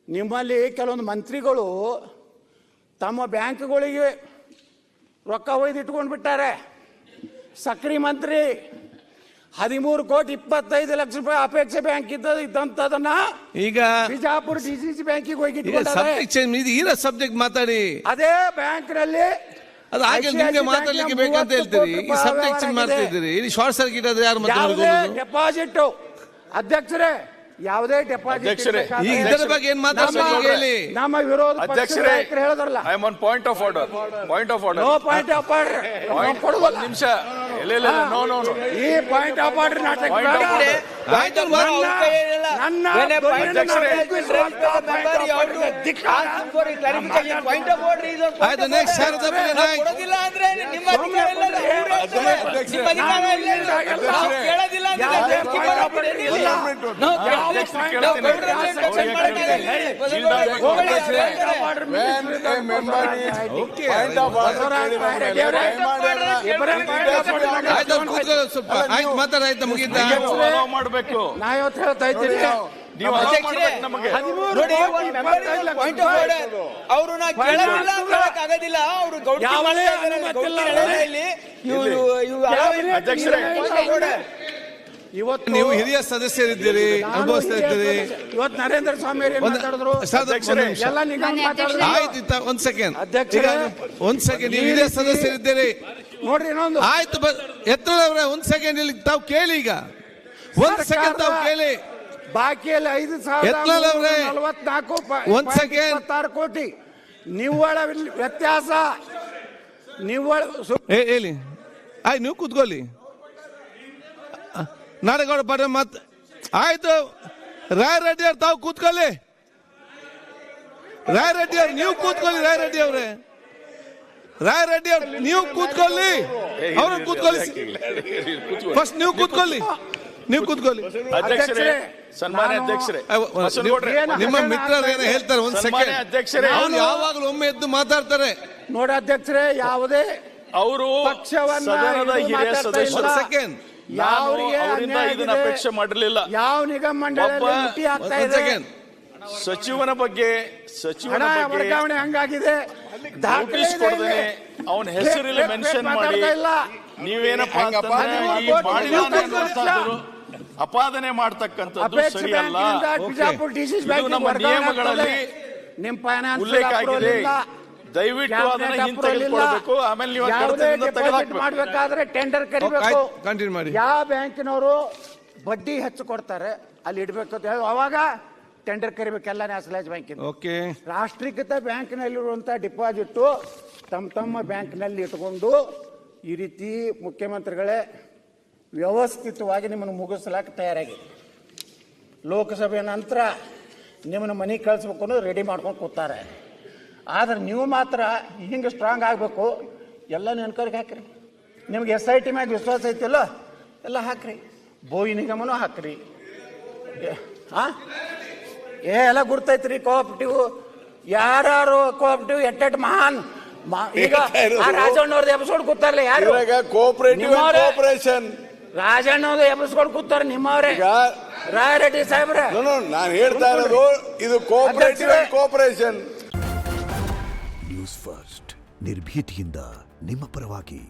ನಿಮ್ಮಲ್ಲಿ ಕೆಲವೊಂದು ಮಂತ್ರಿಗಳು ತಮ್ಮ ಬ್ಯಾಂಕ್ಗಳಿಗೆ ರೊಕ್ಕ ಒಯ್ದಿಟ್ಕೊಂಡು ಬಿಟ್ಟಾರೆ. ಸಕ್ರಿ ಮಂತ್ರಿ 13,25,00,000 ಅಪೇಕ್ಷೆ ಬ್ಯಾಂಕ್ ಇದ್ದಂತದನ್ನ ಈಗ ಬಿಜಾಪುರ ಡಿಸಿಸಿ ಬ್ಯಾಂಕಿಗೆ ಹೋಗಿ ಸಬ್ಜೆಕ್ಟ್ ಮಾತಾಡಿ. ಅದೇ ಬ್ಯಾಂಕ್ ನಲ್ಲಿ ಅದು ಹಾಗೆ ನಿಮಗೆ ಮಾತಾಡ್ಲಿಕ್ಕೆ ಬೇಕಂತ ಹೇಳ್ತೀರಿ. ಈ ಸಬ್ಜೆಕ್ಟ್ ಮಾಡ್ತಿದ್ದೀರಿ. ಇಲ್ಲಿ ಶಾರ್ಟ್ ಸರ್ಕ್ಯೂಟ್ ಆದ್ರೆ ಯಾರು ಮಾತಾಡೋದು? ಡೆಪಾಸಿಟ್ ಅಧ್ಯಕ್ಷರೇ, ಯಾವುದೇ ಡೆಪಾಸಿಟ್ ಇದರ ಬಗ್ಗೆ ಏನ್ ಮಾತಾಡ್ಬೇಕು ಹೇಳಿ. ನಮ್ಮ ವಿರೋಧ ಅಧ್ಯಕ್ಷರೇ ಹೇಳಿದ್ರಲ್ಲ, I am on point of order. Point of order. No point of order. ಒಂದು ನಿಮಿಷ. ಇಲ್ಲ ನೋ ನೋ ನೋ. ಈ ಪಾಯಿಂಟ್ ಆಫ್ ಆರ್ಡರ್ ನಾಟಕ ಬೇಡ. ನನ್ನ ಅಧ್ಯಕ್ಷರೇ ಆಯ್ತು, ನೆಕ್ಸ್ಟ್ ಶಾರದಾ ಕೊಡೋದಿಲ್ಲ ಅಂದ್ರೆ ನಿಮ್ಮ ಅಧಿಕಾರ ಇಲ್ಲ. ನಿಮ್ಮ ಅಧಿಕಾರ ಕೇಳೋದಿಲ್ಲ ಮಾತಾಡಾಯ್ತು, ಮುಗಿತ ಮಾಡಬೇಕು. ನಾ ಇವತ್ತು ಹೇಳ್ತಾ ಇದ್ದೀನಿ, ಅವರು ನಾ ಕೇಳೋದಿಲ್ಲ ಆಗೋದಿಲ್ಲ. ಅವರು ಅಧ್ಯಕ್ಷರೇ ಇವತ್ತು ನೀವು ಹಿರಿಯ ಸದಸ್ಯರಿದ್ದೀರಿ, ಅನುಭವಿಸ್ತಾ ಇದ್ದೀರಿ. ಇವತ್ತು ನರೇಂದ್ರ ಸ್ವಾಮಿ ಎಲ್ಲ ನಿಗಮ ಮಾತಾಡಿದ್ರು. ಆಯ್ತು, ಒಂದ್ ಸೆಕೆಂಡ್ ಅಧ್ಯಕ್ಷರೇ, ಒಂದ್ ಸೆಕೆಂಡ್. ನೀವು ಹಿರಿಯ ಸದಸ್ಯರಿದ್ದೀರಿ ನೋಡ್ರಿ ಇನ್ನೊಂದು. ಆಯ್ತು, ಎತ್ತರವ್ರೆ ಒಂದ್ ಸೆಕೆಂಡ್ ಇಲ್ಲಿ ತಾವು ಕೇಳಿ. ಈಗ ಒಂದ್ ಸೆಕೆಂಡ್ ತಾವು ಕೇಳಿ. ಬಾಕಿಯಲ್ಲಿ 5,444 ಕೋಟಿ ನಿವ್ವಳ ವ್ಯತ್ಯಾಸ. ನಿವ್ವಳ ಹೇಳಿ. ಆಯ್ತು, ನೀವು ಕೂತ್ಕೊಳ್ಳಿ. ನಾಡಗೌಡ ಪಾಟೀಲ್ ಮತ್ ಆಯ್ತು. ರಾಯರೆಡ್ಡಿ ಅವ್ರು ತಾವು ಕೂತ್ಕೊಳ್ಳಿ. ರಾಯರೆಡ್ಡಿ ಅವ್ರು ನೀವು ಕೂತ್ಕೊಳ್ಳಿ. ರಾಯರೆಡ್ಡಿ ಅವ್ರೆ, ರಾಯರೆಡ್ಡಿ ಅವ್ರು ನೀವು ಕೂತ್ಕೊಳ್ಳಿ. ಅವ್ರು ಕೂತ್ಕೊಳ್ಳಿ. ಫಸ್ಟ್ ನೀವು ಕೂತ್ಕೊಳ್ಳಿ. ನೀವು ಕೂತ್ಕೊಳ್ಳಿ. ಅಧ್ಯಕ್ಷರೇ, ಸನ್ಮಾನ್ಯ ಅಧ್ಯಕ್ಷರೇ, ನಿಮ್ಮ ಮಿತ್ರರು ಏನೋ ಹೇಳ್ತಾರೆ. ಒಂದ್ ಸೆಕೆಂಡ್ ಅಧ್ಯಕ್ಷರೇ, ಅವ್ರು ಯಾವಾಗಲೂ ಒಮ್ಮೆ ಎದ್ದು ಮಾತಾಡ್ತಾರೆ. ನೋಡಿ ಅಧ್ಯಕ್ಷರೇ, ಯಾವುದೇ ಅವರು ಪಕ್ಷವನ್ನ ಸದನದ ಹಿರಿಯ ಸದಸ್ಯರು. ಸೆಕೆಂಡ್ ಅವರಿಂದ ಇದನ್ನ ಅಪೇಕ್ಷೆ ಮಾಡಿರಲಿಲ್ಲ. ಯಾವ ನಿಗಮ ಮಂಡಳಿ ಆಗ್ತಾ ಇದೆ. ಸಚಿವನ ಬಗ್ಗೆ ವರ್ಗಾವಣೆ ಹಂಗಾಗಿದೆ. ನೋಟಿಸ್ ಕೊಡದೇನೆ ಅವನ ಹೆಸರಲ್ಲಿ ಮೆನ್ಷನ್ ಮಾಡಿ ನೀವೇನಪ್ಪ ಅಪಾದನೆ ಮಾಡ್ತಕ್ಕಂಥದ್ದು ಸರಿಯಲ್ಲ. ಇದು ನಮ್ಮ ನಿಯಮಗಳಲ್ಲಿ ಉಲ್ಲೇಖ ಆಗಿದೆ. ದಯವಿಟ್ಟು ಅದನ್ನ ಹಿಂತೆಗೆದುಕೊಳ್ಬೇಕು. ಆಮೇಲೆ ನೀವು ಮಾಡ್ಬೇಕಾದ್ರೆ ಟೆಂಡರ್ ಕರಿಬೇಕು. ಕಂಟಿನ್ಯೂ ಮಾಡಿ. ಯಾವ ಬ್ಯಾಂಕಿನವರು ಬಡ್ಡಿ ಹೆಚ್ಚು ಕೊಡ್ತಾರೆ ಅಲ್ಲಿ ಇಡ್ಬೇಕು ಅಂತ ಹೇಳಿ ಅವಾಗ ಟೆಂಡರ್ ಕರಿಬೇಕೆಲ್ಲ ನ್ಯಾಷನಲೈಸ್ ಬ್ಯಾಂಕಿನ. ಓಕೆ. ರಾಷ್ಟ್ರೀಕೃತ ಬ್ಯಾಂಕ್ನಲ್ಲಿರುವಂಥ ಡಿಪಾಸಿಟ್ಟು ತಮ್ಮ ಬ್ಯಾಂಕ್ನಲ್ಲಿ ಇಟ್ಕೊಂಡು ಈ ರೀತಿ ಮುಖ್ಯಮಂತ್ರಿಗಳೇ ವ್ಯವಸ್ಥಿತವಾಗಿ ನಿಮ್ಮನ್ನು ಮುಗಿಸ್ಲಾಕ ತಯಾರಾಗಿದೆ. ಲೋಕಸಭೆ ನಂತರ ನಿಮ್ಮನ್ನು ಮನೆಗೆ ಕಳಿಸ್ಬೇಕು ಅನ್ನೋದು ರೆಡಿ ಮಾಡ್ಕೊಂಡು ಕೂತಾರೆ. ಆದರೆ ನೀವು ಮಾತ್ರ ಹಿಂಗೆ ಸ್ಟ್ರಾಂಗ್ ಆಗಬೇಕು. ಎಲ್ಲ ಎನ್ಕ್ವೈರಿಗೆ ಹಾಕ್ರಿ. ನಿಮ್ಗೆ SIT ಮ್ಯಾಗ ವಿಶ್ವಾಸ ಐತಿಲ್ಲ, ಎಲ್ಲ ಹಾಕ್ರಿ. ಬೋಯಿ ನಿಗಮನೂ ಹಾಕ್ರಿ. ಎಲ್ಲ ಗುರ್ತೈತ್ರಿ. ಕೋಆಪರೇಟಿವ್ ಯಾರು ಕೋಆಪರೇಟಿವ್ ಎಟ್ಟೆಟ್ ಮಹಾನ್. ಈಗ ರಾಜಣ್ಣವ್ರದ್ದು ಎಬ್ಸ್ಕೊಂಡು ಕೂತಾರಲ್ಲ ಯಾರು? ಕೋಆಪರೇಷನ್ ರಾಜಣ್ಣವ್ರದ್ದು ಎಬ್ಸ್ಕೊಂಡು ಕೂತಾರ ನಿಮ್ಮವ್ರೆ. ರಾಯರೆಡ್ಡಿ ಸಾಹೇಬ್ರೆ, ನಾನು ಹೇಳ್ತಾ ಇರೋದು ಇದು ಕೋಆಪರೇಷನ್. ನ್ಯೂಸ್ ಫಸ್ಟ್ ನಿರ್ಭೀತಿಯಿಂದ ನಿಮ್ಮ ಪರವಾಗಿ.